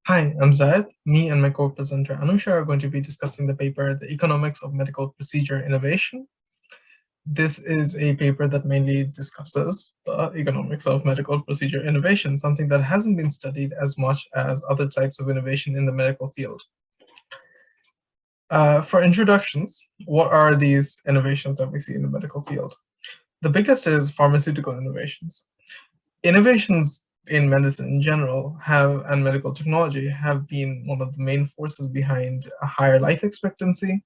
Hi, I'm Zayed. Me and my co-presenter Anusha are going to be discussing the paper, The Economics of Medical Procedure Innovation. This is a paper that mainly discusses the economics of medical procedure innovation, something that hasn't been studied as much as other types of innovation in the medical field. For introductions, what are these innovations that we see in the medical field? The biggest is pharmaceutical innovations. Innovations in medicine in general and medical technology have been one of the main forces behind a higher life expectancy,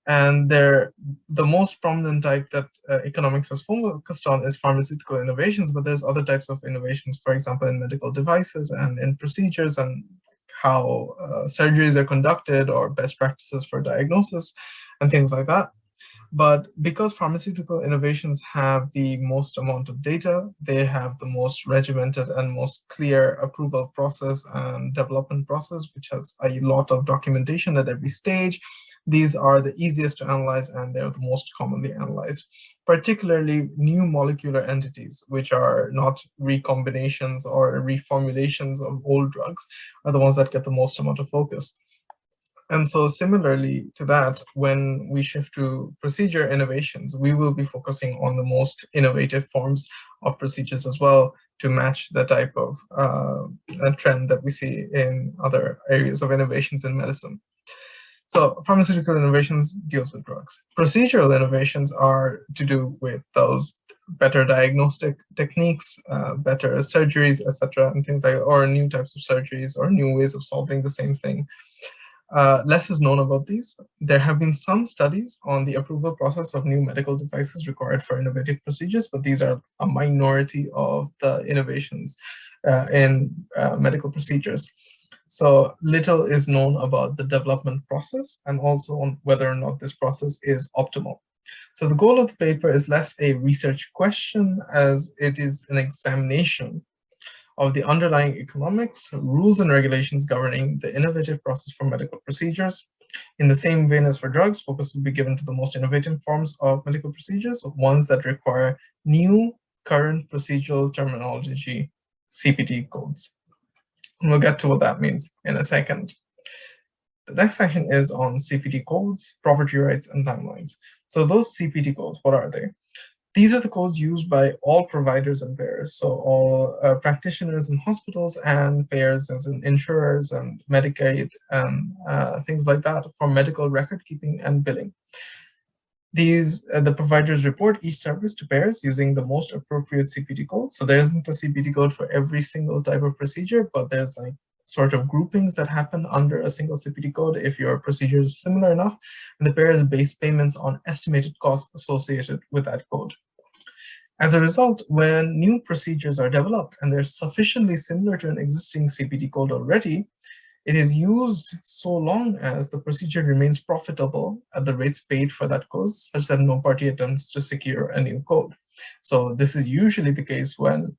and they're the most prominent type that economics has focused on is pharmaceutical innovations, but there's other types of innovations, for example, in medical devices and in procedures and how surgeries are conducted or best practices for diagnosis and things like that. But because pharmaceutical innovations have the most amount of data, they have the most regimented and most clear approval process and development process, which has a lot of documentation at every stage. These are the easiest to analyze and they're the most commonly analyzed. Particularly new molecular entities, which are not recombinations or reformulations of old drugs, are the ones that get the most amount of focus. And so similarly to that, when we shift to procedure innovations, we will be focusing on the most innovative forms of procedures as well to match the type of trend that we see in other areas of innovations in medicine. So pharmaceutical innovations deals with drugs. Procedural innovations are to do with those better diagnostic techniques, better surgeries, etc., and things like, or new types of surgeries or new ways of solving the same thing. Less is known about these. There have been some studies on the approval process of new medical devices required for innovative procedures, but these are a minority of the innovations in medical procedures. So little is known about the development process and also on whether or not this process is optimal. So the goal of the paper is less a research question as it is an examination of the underlying economics, rules, and regulations governing the innovative process for medical procedures. In the same vein as for drugs, focus will be given to the most innovative forms of medical procedures, ones that require new current procedural terminology, CPT codes. And we'll get to what that means in a second. The next section is on CPT codes, property rights, and timelines. So those CPT codes, what are they? These are the codes used by all providers and payers. So all practitioners in hospitals and payers as in insurers and Medicaid and things like that for medical record keeping and billing. The providers report each service to payers using the most appropriate CPT code. So there isn't a CPT code for every single type of procedure, but there's like sort of groupings that happen under a single CPT code if your procedure is similar enough, and the payers base payments on estimated costs associated with that code. As a result, when new procedures are developed and they're sufficiently similar to an existing CPT code already, it is used so long as the procedure remains profitable at the rates paid for that code, such that no party attempts to secure a new code. So this is usually the case when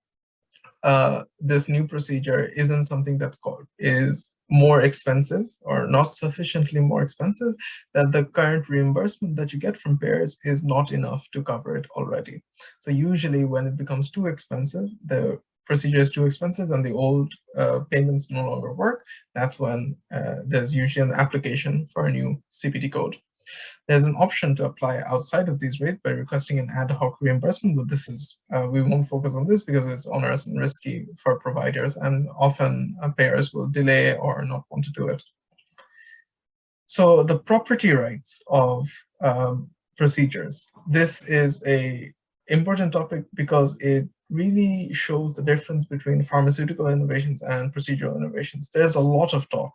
this new procedure isn't something that is more expensive or not sufficiently more expensive, that the current reimbursement that you get from payers is not enough to cover it already. So usually when it becomes too expensive, the procedure is too expensive and the old payments no longer work, that's when there's usually an application for a new CPT code. There's an option to apply outside of these rates by requesting an ad hoc reimbursement, but this is, we won't focus on this because it's onerous and risky for providers, and often payers will delay or not want to do it. So the property rights of procedures. This is a important topic because it really shows the difference between pharmaceutical innovations and procedural innovations. There's a lot of talk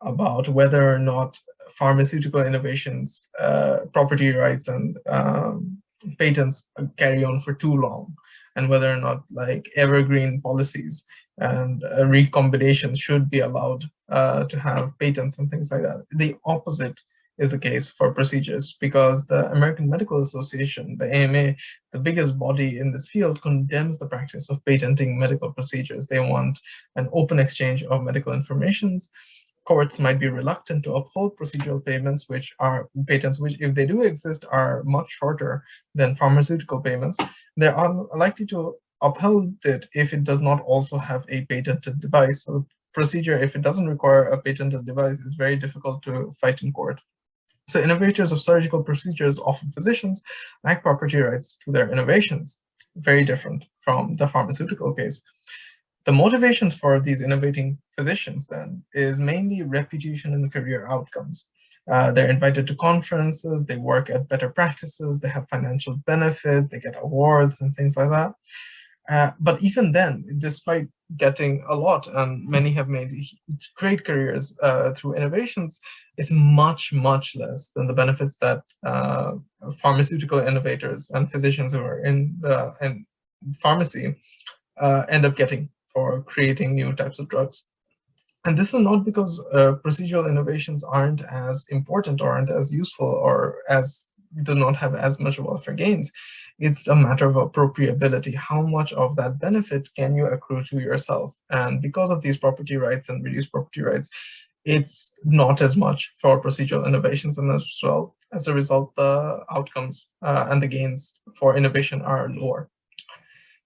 about whether or not pharmaceutical innovations, property rights and patents carry on for too long, and whether or not like evergreen policies and recombinations should be allowed to have patents and things like that. The opposite is the case for procedures, because the American Medical Association, the AMA, the biggest body in this field, condemns the practice of patenting medical procedures. They want an open exchange of medical informations. Courts might be reluctant to uphold procedural patents, which, if they do exist, are much shorter than pharmaceutical payments. They are likely to uphold it if it does not also have a patented device. So procedure, if it doesn't require a patented device, is very difficult to fight in court. So innovators of surgical procedures, often physicians, lack property rights to their innovations, very different from the pharmaceutical case. The motivations for these innovating physicians then is mainly reputation and career outcomes. They're invited to conferences, they work at better practices, they have financial benefits, they get awards and things like that. But even then, despite getting a lot, and many have made great careers through innovations, it's much, much less than the benefits that pharmaceutical innovators and physicians who are in pharmacy end up getting for creating new types of drugs. And this is not because procedural innovations aren't as important or aren't as useful or as do not have as much welfare gains. It's a matter of appropriability. How much of that benefit can you accrue to yourself? And because of these property rights and reduced property rights, it's not as much for procedural innovations, and as a result, the outcomes and the gains for innovation are lower.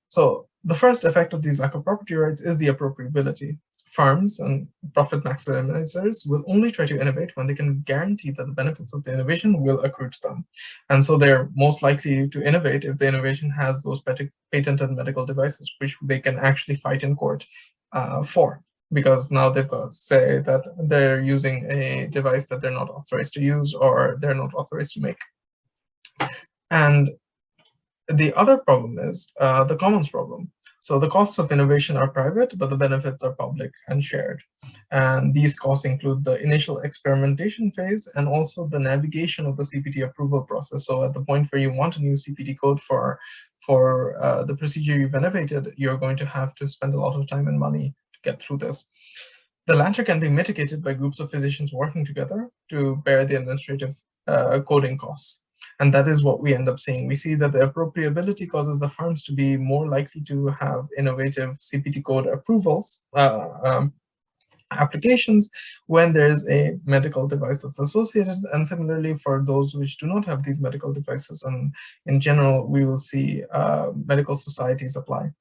So the first effect of these lack of property rights is the appropriability. Firms and profit maximizers will only try to innovate when they can guarantee that the benefits of the innovation will accrue to them. And so they're most likely to innovate if the innovation has those patented medical devices, which they can actually fight in court for. Because now they've got to say that they're using a device that they're not authorized to use or they're not authorized to make. And the other problem is the commons problem. So the costs of innovation are private, but the benefits are public and shared. And these costs include the initial experimentation phase and also the navigation of the CPT approval process. So at the point where you want a new CPT code for the procedure you've innovated, you're going to have to spend a lot of time and money to get through this. The latter can be mitigated by groups of physicians working together to bear the administrative coding costs. And that is what we end up seeing. We see that the appropriability causes the firms to be more likely to have innovative CPT code approvals, applications, when there's a medical device that's associated. And similarly, for those which do not have these medical devices, and in general, we will see medical societies apply.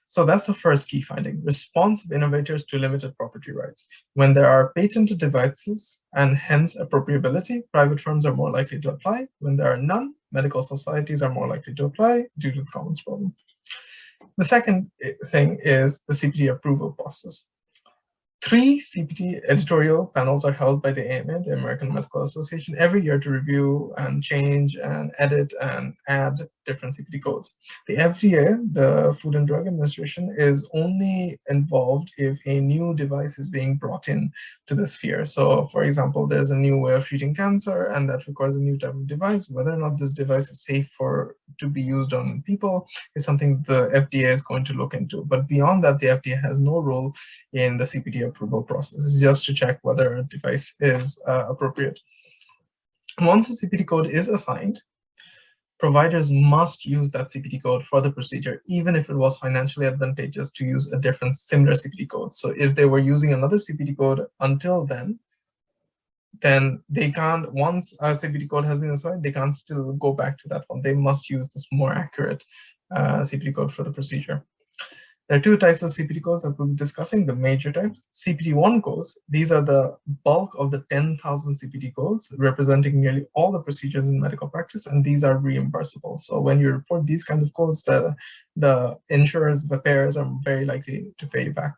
So that's the first key finding: response of innovators to limited property rights. When there are patented devices and hence appropriability, private firms are more likely to apply. When there are none, medical societies are more likely to apply due to the commons problem. The second thing is the CPT approval process. 3 CPT editorial panels are held by the AMA, the American Medical Association, every year to review and change and edit and add different CPT codes. The FDA, the Food and Drug Administration, is only involved if a new device is being brought in to the sphere. So, for example, there's a new way of treating cancer and that requires a new type of device. Whether or not this device is safe to be used on people is something the FDA is going to look into. But beyond that, the FDA has no role in the CPT approval process. It's just to check whether a device is appropriate. Once a CPT code is assigned, providers must use that CPT code for the procedure, even if it was financially advantageous to use a different similar CPT code. So if they were using another CPT code until then they can't, once a CPT code has been assigned, they can't still go back to that one. They must use this more accurate CPT code for the procedure. There are 2 types of CPT codes that we'll be discussing, the major types. CPT-1 codes, these are the bulk of the 10,000 CPT codes, representing nearly all the procedures in medical practice, and these are reimbursable. So when you report these kinds of codes, the insurers, the payers are very likely to pay you back.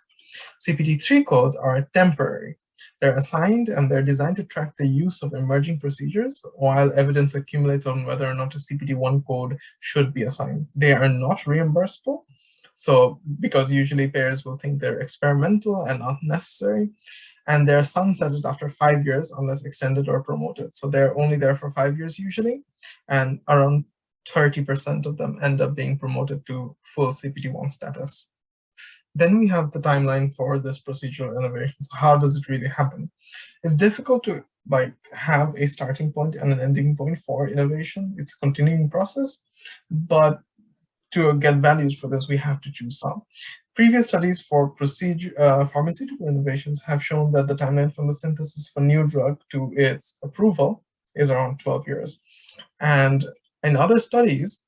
CPT-3 codes are temporary. They're assigned and they're designed to track the use of emerging procedures while evidence accumulates on whether or not a CPT-1 code should be assigned. They are not reimbursable. So, because usually payers will think they're experimental and not necessary, and they're sunsetted after 5 years unless extended or promoted. So they're only there for 5 years usually, and around 30% of them end up being promoted to full CPT-1 status. Then we have the timeline for this procedural innovation. So how does it really happen? It's difficult to have a starting point and an ending point for innovation. It's a continuing process, but to get values for this, we have to choose some. Previous studies for pharmaceutical innovations have shown that the timeline from the synthesis of a new drug to its approval is around 12 years. And in other studies,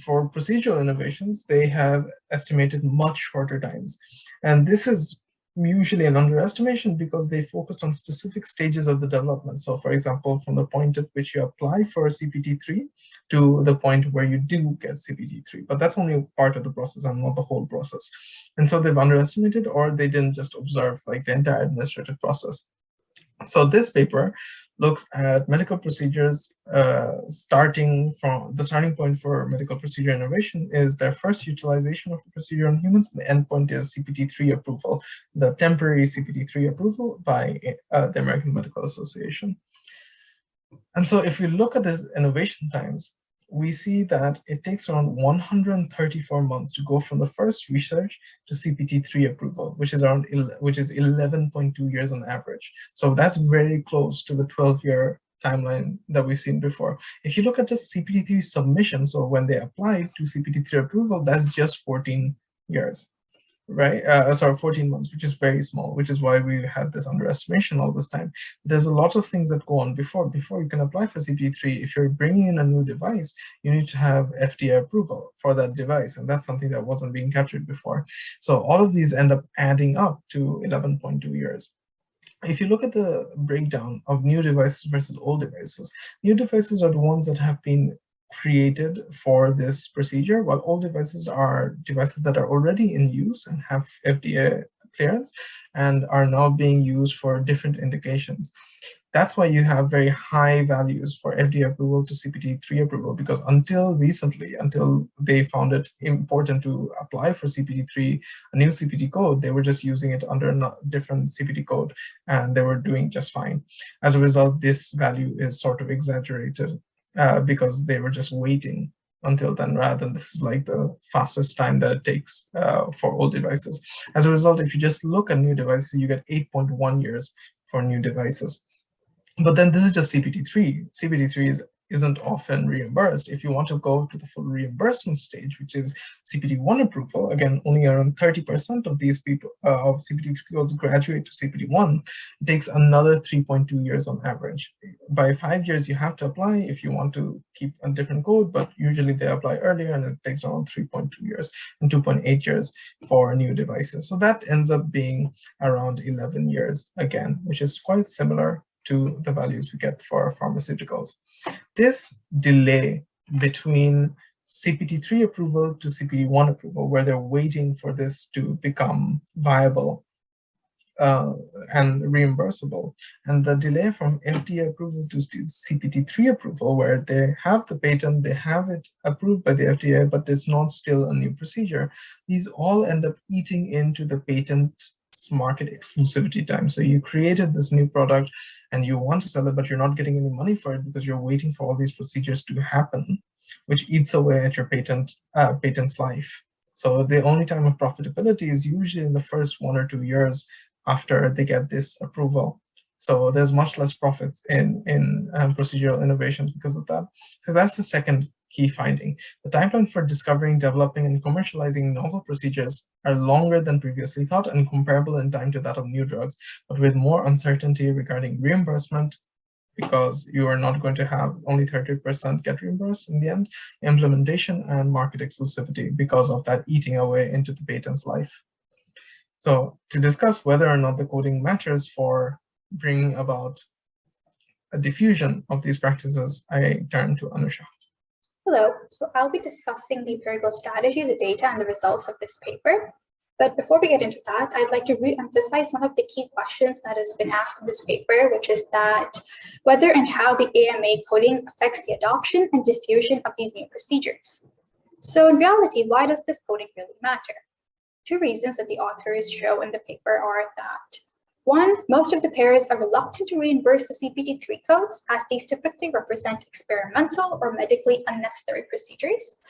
for procedural innovations, they have estimated much shorter times. And this is usually an underestimation because they focused on specific stages of the development. So for example, from the point at which you apply for CPT3 to the point where you do get CPT3, but that's only part of the process and not the whole process. And so they've underestimated, or they didn't just observe like the entire administrative process. So this paper looks at medical procedures starting from the starting point for medical procedure innovation is their first utilization of a procedure on humans. The endpoint is CPT3 approval, the temporary CPT3 approval by the American Medical Association. And so if we look at these innovation times, we see that it takes around 134 months to go from the first research to CPT3 approval, which is 11.2 years on average. So that's very close to the 12-year timeline that we've seen before. If you look at just CPT3 submission, so when they apply to CPT3 approval, that's just 14 years. Right? Sorry, 14 months, which is very small, which is why we had this underestimation all this time. There's a lot of things that go on before you can apply for CPT3. If you're bringing in a new device, you need to have FDA approval for that device, and that's something that wasn't being captured before. So all of these end up adding up to 11.2 years. If you look at the breakdown of new devices versus old devices, new devices are the ones that have been created for this procedure, while old devices are devices that are already in use and have FDA clearance and are now being used for different indications. That's why you have very high values for FDA approval to CPT3 approval, because until recently, until they found it important to apply for CPT3, a new CPT code, they were just using it under a different CPT code and they were doing just fine. As a result, this value is sort of exaggerated because they were just waiting until then, rather than this is like the fastest time that it takes for old devices. As a result, if you just look at new devices, you get 8.1 years for new devices. But then this is just CPT3. CPT3 isn't often reimbursed. If you want to go to the full reimbursement stage, which is CPT1 approval, again, only around 30% of these people of CPT3 codes graduate to CPT1. It takes another 3.2 years on average. By 5 years, you have to apply if you want to keep a different code, but usually they apply earlier, and it takes around 3.2 years and 2.8 years for new devices. So that ends up being around 11 years again, which is quite similar to the values we get for pharmaceuticals. This delay between CPT3 approval to CPT1 approval, where they're waiting for this to become viable and reimbursable, and the delay from FDA approval to CPT3 approval, where they have the patent, they have it approved by the FDA, but it's not still a new procedure, these all end up eating into the patent market exclusivity time. So you created this new product and you want to sell it, but you're not getting any money for it because you're waiting for all these procedures to happen, which eats away at your patent's life. So the only time of profitability is usually in the first 1 or 2 years after they get this approval. So there's much less profits in procedural innovations because of that. So that's the second key finding. The timeline for discovering, developing, and commercializing novel procedures are longer than previously thought and comparable in time to that of new drugs, but with more uncertainty regarding reimbursement, because you are not going to have only 30% get reimbursed in the end, implementation, and market exclusivity because of that eating away into the patent's life. So to discuss whether or not the coding matters for bringing about a diffusion of these practices, I turn to Anusha. Hello, so I'll be discussing the empirical strategy, the data, and the results of this paper. But before we get into that, I'd like to re-emphasize one of the key questions that has been asked in this paper, which is that whether and how the AMA coding affects the adoption and diffusion of these new procedures. So in reality, why does this coding really matter? Two reasons that the authors show in the paper are that, one, most of the payers are reluctant to reimburse the CPT3 codes as these typically represent experimental or medically unnecessary procedures.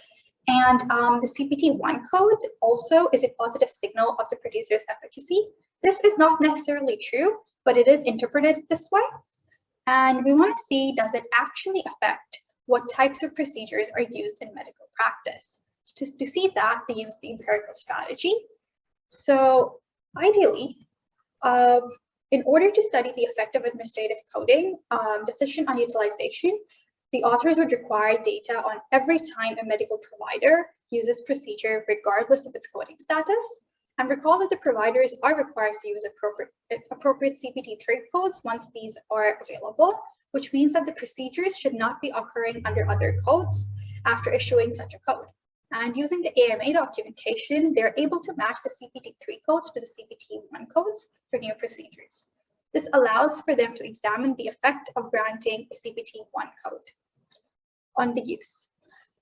And the CPT1 code also is a positive signal of the producer's efficacy. This is not necessarily true, but it is interpreted this way. And we want to see, does it actually affect what types of procedures are used in medical practice? To see that, they use the empirical strategy. So ideally, in order to study the effect of administrative coding, decision on utilization, the authors would require data on every time a medical provider uses procedure regardless of its coding status. And recall that the providers are required to use appropriate CPT3 codes once these are available, which means that the procedures should not be occurring under other codes after issuing such a code. And using the AMA documentation, they're able to match the CPT3 codes to the CPT1 codes for new procedures. This allows for them to examine the effect of granting a CPT1 code on the use.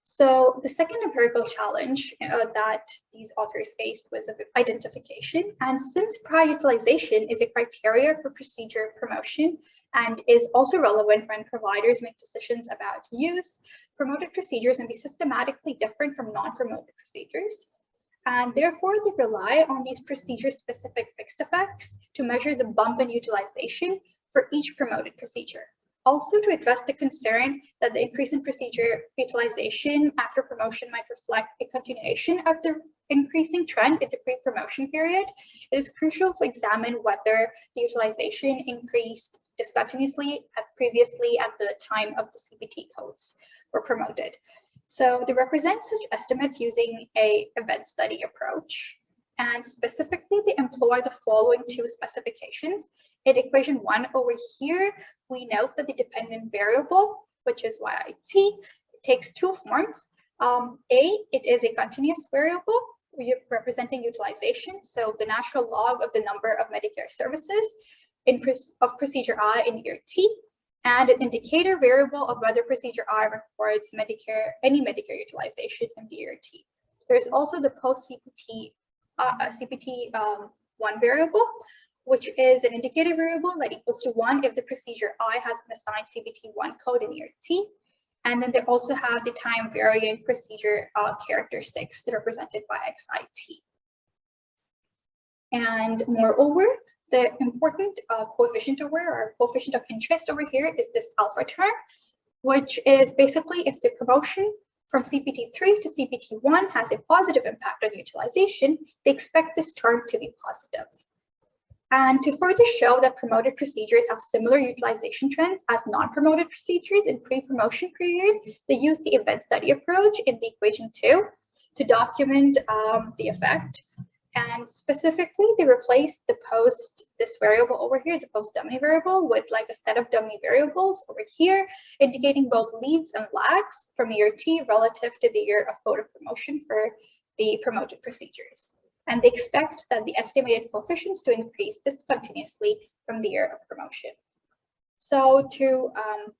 So the second empirical challenge that these authors faced was identification. And since prior utilization is a criteria for procedure promotion and is also relevant when providers make decisions about use, promoted procedures can be systematically different from non-promoted procedures. And therefore, they rely on these procedure-specific fixed effects to measure the bump in utilization for each promoted procedure. Also, to address the concern that the increase in procedure utilization after promotion might reflect a continuation of the increasing trend in the pre-promotion period, it is crucial to examine whether the utilization increased discontinuously previously at the time of the CPT codes were promoted. So they represent such estimates using an event study approach. And specifically, they employ the following two specifications. In equation 1 over here, we note that the dependent variable, which is YIT, takes two forms. It is a continuous variable representing utilization, so the natural log of the number of Medicare services of procedure I in year T, and an indicator variable of whether procedure I records any Medicare utilization in the year T. There's also the post-CPT CPT1 variable, which is an indicator variable that equals to 1 if the procedure I has been assigned CPT1 code in year T. And then they also have the time varying procedure characteristics that are represented by XIT. And moreover, the important coefficient or coefficient of interest over here is this alpha term, which is basically if the promotion from CPT3 to CPT1 has a positive impact on utilization, they expect this term to be positive. And to further show that promoted procedures have similar utilization trends as non-promoted procedures in pre-promotion period, they use the event study approach in the equation 2 to document the effect. And specifically, they replace this variable over here, the post dummy variable, with like a set of dummy variables over here, indicating both leads and lags from year T relative to the year of code of promotion for the promoted procedures. And they expect that the estimated coefficients to increase discontinuously from the year of promotion. So to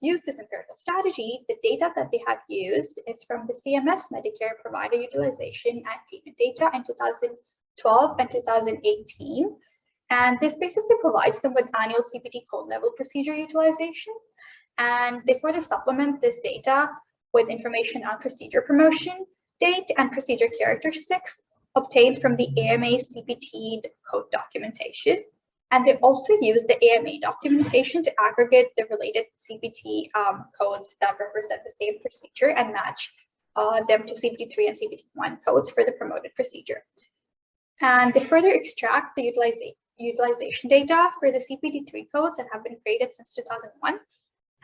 use this empirical strategy, the data that they have used is from the CMS Medicare provider utilization and payment data in 2012 and 2018. And this basically provides them with annual CPT code level procedure utilization. And they further supplement this data with information on procedure promotion date and procedure characteristics obtained from the AMA CPT code documentation. And they also use the AMA documentation to aggregate the related CPT codes that represent the same procedure and match them to CPT3 and CPT1 codes for the promoted procedure. And they further extract the utilization data for the CPT3 codes that have been created since 2001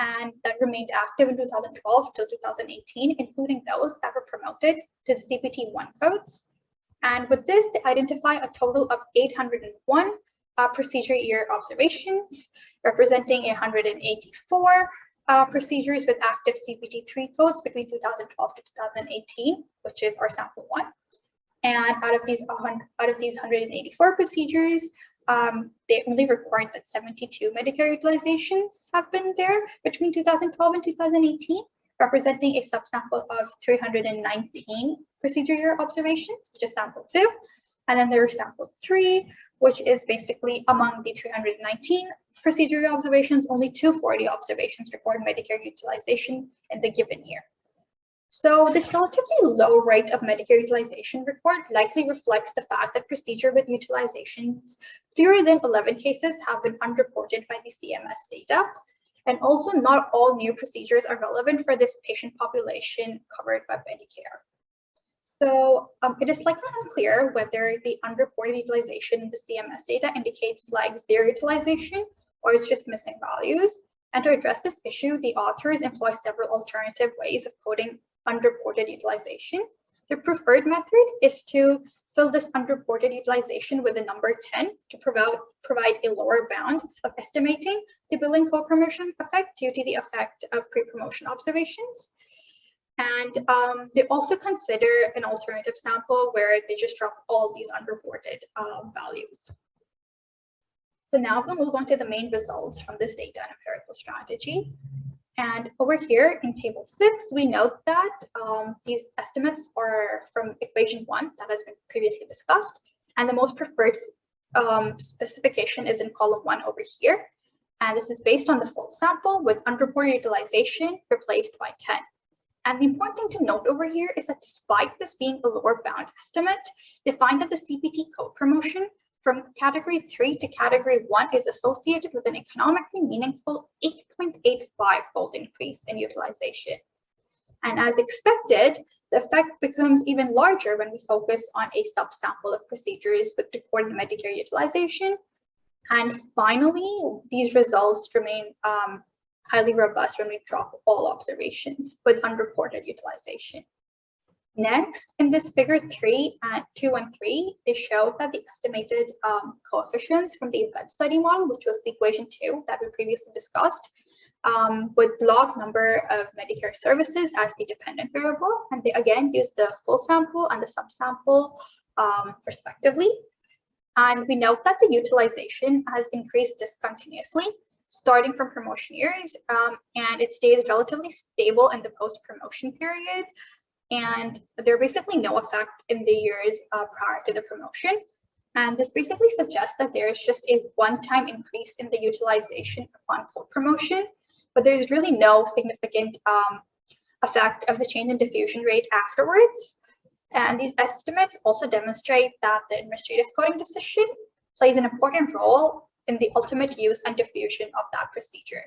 and that remained active in 2012 till 2018, including those that were promoted to the CPT1 codes. And with this, they identify a total of 801 procedure year observations, representing 184 procedures with active CPT3 codes between 2012 to 2018, which is our sample 1. And out of these 184 procedures, they only record that 72 Medicare utilizations have been there between 2012 and 2018, representing a subsample of 319 procedure year observations, which is sample 2. And then there's sample 3, which is basically among the 319 procedure year observations, only 240 observations record Medicare utilization in the given year. So this relatively low rate of Medicare utilization record likely reflects the fact that procedure with utilizations fewer than 11 cases have been unreported by the CMS data. And also not all new procedures are relevant for this patient population covered by Medicare. So it is likely unclear whether the unreported utilization in the CMS data indicates like zero utilization or it's just missing values. And to address this issue, the authors employ several alternative ways of coding unreported utilization. The preferred method is to fill this unreported utilization with the number 10 to provide a lower bound of estimating the billing co-promotion effect due to the effect of pre-promotion observations. And they also consider an alternative sample where they just drop all these unreported values. So now we'll move on to the main results from this data and empirical strategy. And over here in table 6, we note that these estimates are from equation 1 that has been previously discussed, and the most preferred specification is in column 1 over here. And this is based on the full sample with unreported utilization replaced by 10. And the important thing to note over here is that despite this being a lower bound estimate, they find that the CPT code promotion from category 3 to category 1 is associated with an economically meaningful 8.85-fold increase in utilization. And as expected, the effect becomes even larger when we focus on a subsample of procedures with recorded Medicare utilization. And finally, these results remain highly robust when we drop all observations with unreported utilization. Next, in this figure 2 and 3, they show that the estimated coefficients from the event study model, which was the equation 2 that we previously discussed, would log number of Medicare services as the dependent variable, and they again use the full sample and the subsample respectively. And we note that the utilization has increased discontinuously, starting from promotion years, and it stays relatively stable in the post-promotion period. And there basically no effect in the years prior to the promotion. And this basically suggests that there is just a one-time increase in the utilization upon full promotion, but there's really no significant effect of the change in diffusion rate afterwards. And these estimates also demonstrate that the administrative coding decision plays an important role in the ultimate use and diffusion of that procedure.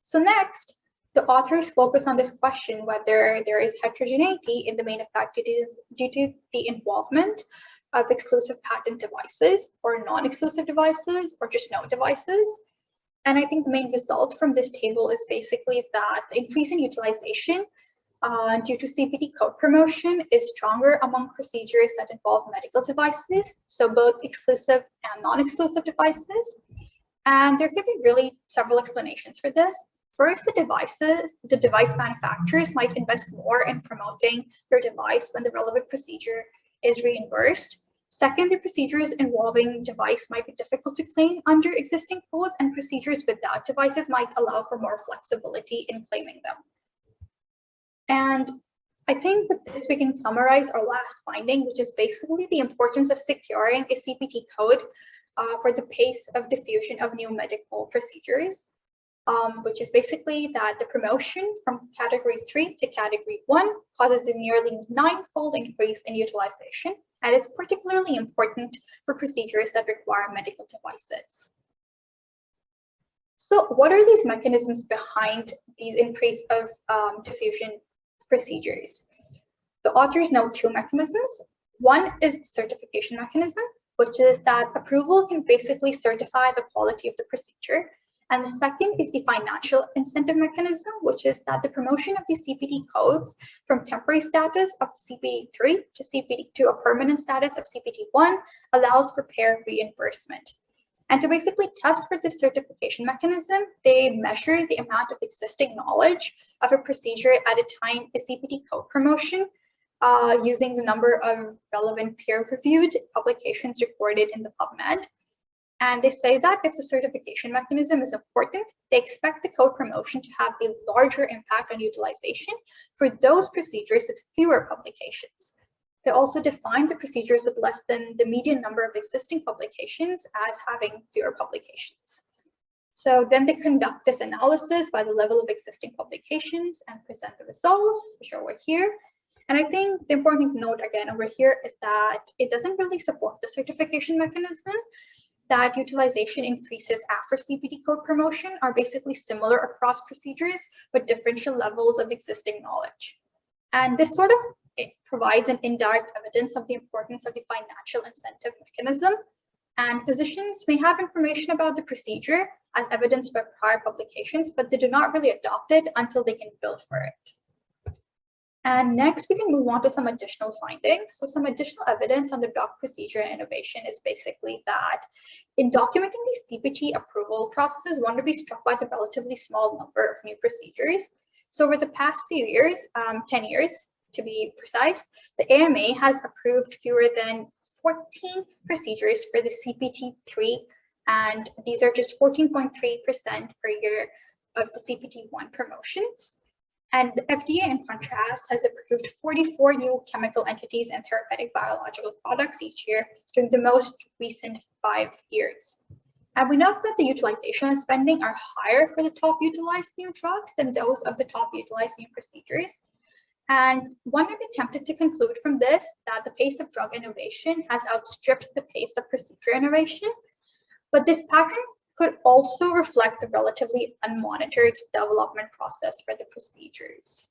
So next, the authors focus on this question whether there is heterogeneity in the main effect due to the involvement of exclusive patent devices or non-exclusive devices or just no devices. And I think the main result from this table is basically that the increase in utilization due to CPT code promotion is stronger among procedures that involve medical devices, so both exclusive and non-exclusive devices. And there could be really several explanations for this. First, the device manufacturers might invest more in promoting their device when the relevant procedure is reimbursed. Second, the procedures involving device might be difficult to claim under existing codes, and procedures without devices might allow for more flexibility in claiming them. And I think with this, we can summarize our last finding, which is basically the importance of securing a CPT code for the pace of diffusion of new medical procedures. Which is basically that the promotion from category 3 to category 1 causes a nearly 9-fold increase in utilization and is particularly important for procedures that require medical devices. So what are these mechanisms behind these increase of diffusion procedures? The authors note 2 mechanisms. One is the certification mechanism, which is that approval can basically certify the quality of the procedure. And the second is the financial incentive mechanism, which is that the promotion of the CPT codes from temporary status of CPT 3 to a permanent status of CPT 1 allows for payer reimbursement. And to basically test for this certification mechanism, they measure the amount of existing knowledge of a procedure at a time a CPT code promotion using the number of relevant peer-reviewed publications recorded in the PubMed. And they say that if the certification mechanism is important, they expect the code promotion to have a larger impact on utilization for those procedures with fewer publications. They also define the procedures with less than the median number of existing publications as having fewer publications. So then they conduct this analysis by the level of existing publications and present the results, which are over here. And I think the important thing to note again over here is that it doesn't really support the certification mechanism, that utilization increases after CPT code promotion are basically similar across procedures with differential levels of existing knowledge. And this sort of provides an indirect evidence of the importance of the financial incentive mechanism. And physicians may have information about the procedure as evidenced by prior publications, but they do not really adopt it until they can bill for it. And next, we can move on to some additional findings. So some additional evidence on the doc procedure and innovation is basically that in documenting these CPT approval processes, one to be struck by the relatively small number of new procedures. So over the past few years, 10 years to be precise, the AMA has approved fewer than 14 procedures for the CPT-3, and these are just 14.3% per year of the CPT-1 promotions. And the FDA, in contrast, has approved 44 new chemical entities and therapeutic biological products each year during the most recent 5 years. And we note that the utilization and spending are higher for the top utilized new drugs than those of the top utilized new procedures. And one may be tempted to conclude from this that the pace of drug innovation has outstripped the pace of procedure innovation. But this pattern could also reflect the relatively unmonitored development process for the procedures.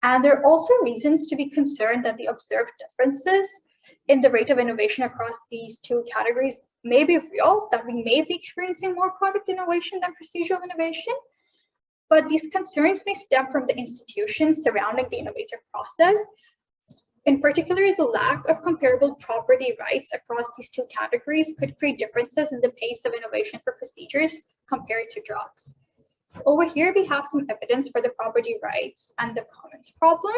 And there are also reasons to be concerned that the observed differences in the rate of innovation across these two categories may be real, that we may be experiencing more product innovation than procedural innovation. But these concerns may stem from the institutions surrounding the innovative process. In particular, the lack of comparable property rights across these two categories could create differences in the pace of innovation for procedures compared to drugs. So over here, we have some evidence for the property rights and the commons problem.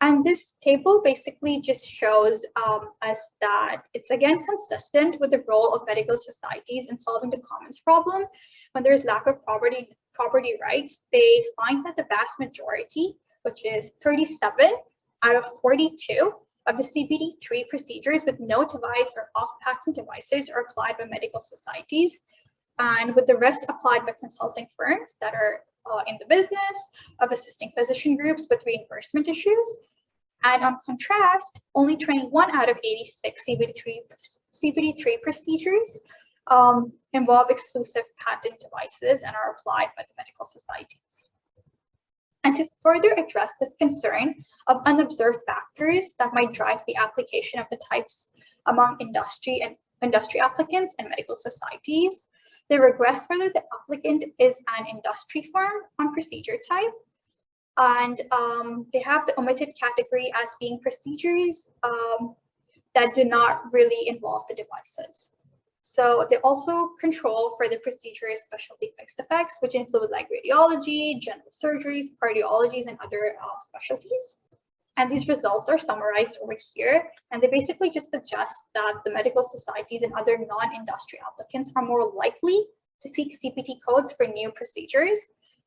And this table basically just shows us that it's again consistent with the role of medical societies in solving the commons problem. When there's lack of property rights, they find that the vast majority, which is 37 out of 42 of the CPT-3 procedures with no device or off-patent devices are applied by medical societies, and with the rest applied by consulting firms that are in the business of assisting physician groups with reimbursement issues. And on contrast, only 21 out of 86 CPT-3 procedures involve exclusive patent devices and are applied by the medical societies. And to further address this concern of unobserved factors that might drive the application of the types among industry applicants and medical societies, they regress whether the applicant is an industry firm on procedure type, and they have the omitted category as being procedures that do not really involve the devices. So they also control for the procedure specialty fixed effects, which include like radiology, general surgeries, cardiologies, and other specialties. And these results are summarized over here. And they basically just suggest that the medical societies and other non-industry applicants are more likely to seek CPT codes for new procedures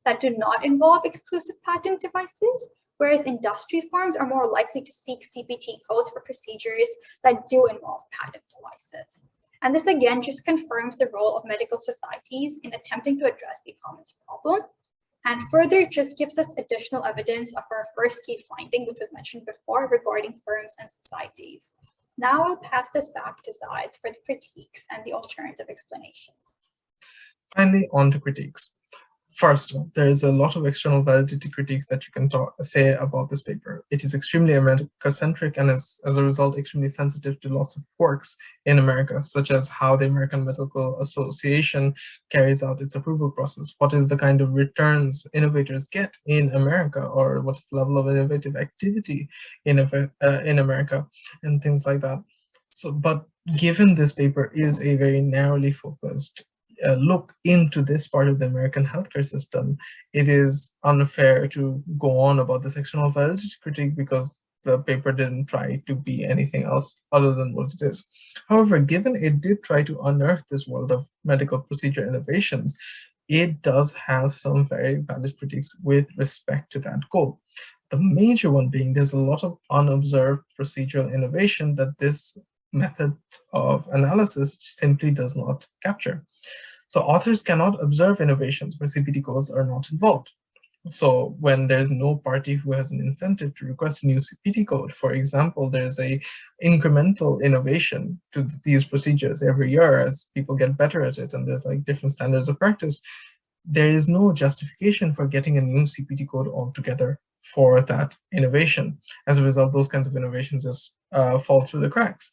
that do not involve exclusive patent devices, whereas industry firms are more likely to seek CPT codes for procedures that do involve patent devices. And this again just confirms the role of medical societies in attempting to address the commons problem. And further, it just gives us additional evidence of our first key finding, which was mentioned before, regarding firms and societies. Now I'll pass this back to Zaid for the critiques and the alternative explanations. Finally, on to critiques. First, there is a lot of external validity critiques that you can say about this paper. It is extremely America-centric and is, as a result, extremely sensitive to lots of quirks in America, such as how the American Medical Association carries out its approval process, what is the kind of returns innovators get in America, or what's the level of innovative activity in America, and things like that. So, but given this paper is a very narrowly focused look into this part of the American healthcare system, it is unfair to go on about this external validity critique because the paper didn't try to be anything else other than what it is. However, given it did try to unearth this world of medical procedure innovations, it does have some very valid critiques with respect to that goal. The major one being there's a lot of unobserved procedural innovation that this method of analysis simply does not capture. So authors cannot observe innovations where CPT codes are not involved. So when there's no party who has an incentive to request a new CPT code, for example, there's a incremental innovation to these procedures every year as people get better at it, and there's like different standards of practice, there is no justification for getting a new CPT code altogether for that innovation. As a result, those kinds of innovations just fall through the cracks.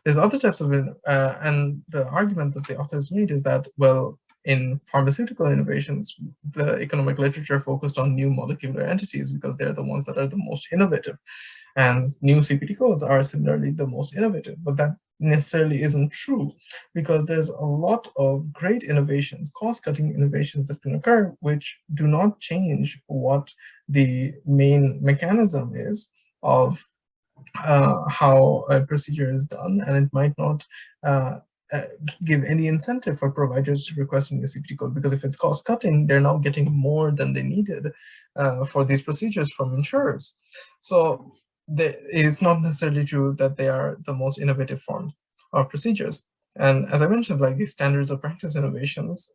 There's other types of, and the argument that the authors made is that, well, In pharmaceutical innovations, the economic literature focused on new molecular entities because they're the ones that are the most innovative. And new CPT codes are similarly the most innovative, but that necessarily isn't true because there's a lot of great innovations, cost-cutting innovations that can occur, which do not change what the main mechanism is of how a procedure is done, and it might not uh, uh, give any incentive for providers to request a new CPT code, because if it's cost cutting, they're now getting more than they needed for these procedures from insurers. So it's not necessarily true that they are the most innovative form of procedures. And as I mentioned, like these standards of practice innovations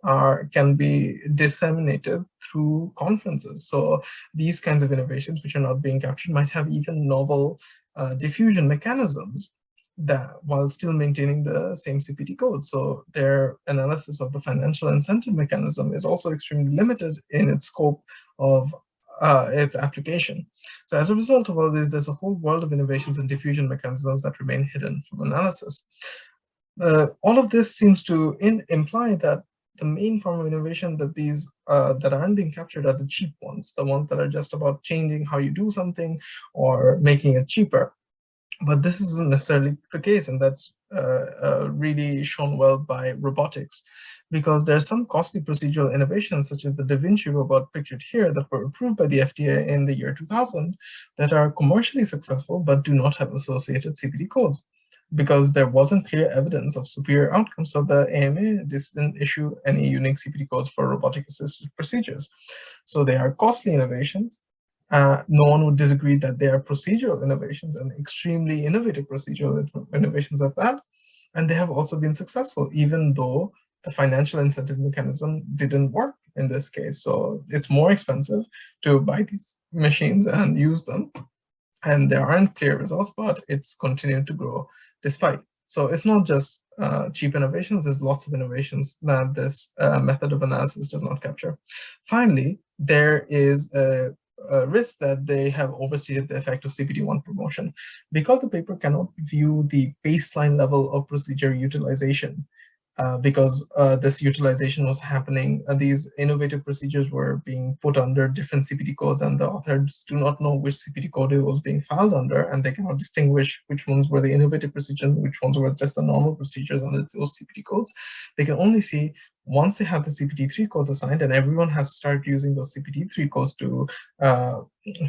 can be disseminated through conferences. So these kinds of innovations which are not being captured might have even novel diffusion mechanisms that while still maintaining the same CPT code. So their analysis of the financial incentive mechanism is also extremely limited in its scope of its application. So as a result of all this, there's a whole world of innovations and diffusion mechanisms that remain hidden from analysis. All of this seems to imply that the main form of innovation that these that aren't being captured are the cheap ones, the ones that are just about changing how you do something or making it cheaper. But this isn't necessarily the case, and that's really shown well by robotics, because there are some costly procedural innovations, such as the Da Vinci robot pictured here, that were approved by the FDA in the year 2000, that are commercially successful but do not have associated CPT codes, because there wasn't clear evidence of superior outcomes. So the AMA didn't issue any unique CPT codes for robotic assisted procedures. So they are costly innovations. No one would disagree that they are procedural innovations and extremely innovative procedural innovations at that. And they have also been successful, even though the financial incentive mechanism didn't work in this case. So it's more expensive to buy these machines and use them. And there aren't clear results, but it's continued to grow despite. So it's not just cheap innovations, there's lots of innovations that this method of analysis does not capture. Finally, there is a risk that they have overstated the effect of CPT-1 promotion. Because the paper cannot view the baseline level of procedure utilization, because this utilization was happening, these innovative procedures were being put under different CPT codes, and the authors do not know which CPT code it was being filed under, and they cannot distinguish which ones were the innovative procedures and which ones were just the normal procedures under those CPT codes. They can only see once they have the CPT3 codes assigned, and everyone has to start using those CPT3 codes to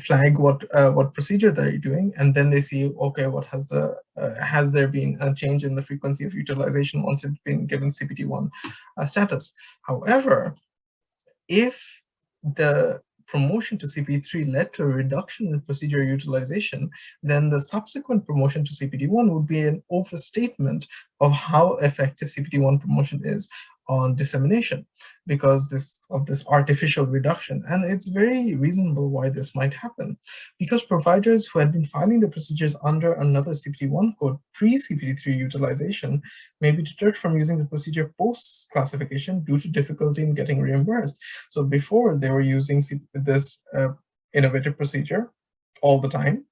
flag what procedure they're doing, and then they see, okay, what has there been a change in the frequency of utilization once it's been given CPT1 status. However, if the promotion to CPT3 led to a reduction in procedure utilization, then the subsequent promotion to CPT1 would be an overstatement of how effective CPT1 promotion is on dissemination because of this artificial reduction. And it's very reasonable why this might happen, because providers who had been filing the procedures under another CPT1 code pre-CPT3 utilization may be deterred from using the procedure post-classification due to difficulty in getting reimbursed. So before, they were using this innovative procedure all the time,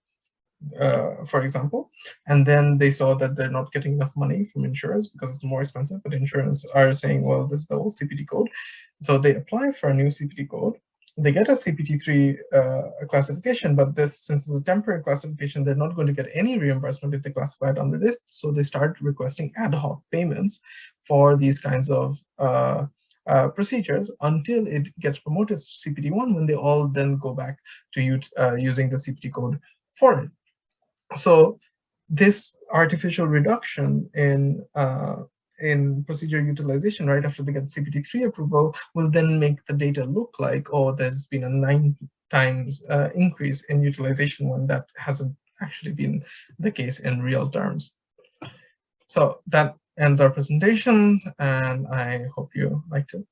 for example, and then they saw that they're not getting enough money from insurers because it's more expensive, but insurers are saying, well, this is the old CPT code. So they apply for a new CPT code. They get a CPT3 classification, but since it's a temporary classification, they're not going to get any reimbursement if they classify it under this. So they start requesting ad hoc payments for these kinds of procedures until it gets promoted to CPT1, when they all then go back to using the CPT code for it. So this artificial reduction in procedure utilization right after they get CPT3 approval will then make the data look like, oh, there's been a 9 times increase in utilization, when that hasn't actually been the case in real terms. So that ends our presentation, and I hope you liked it.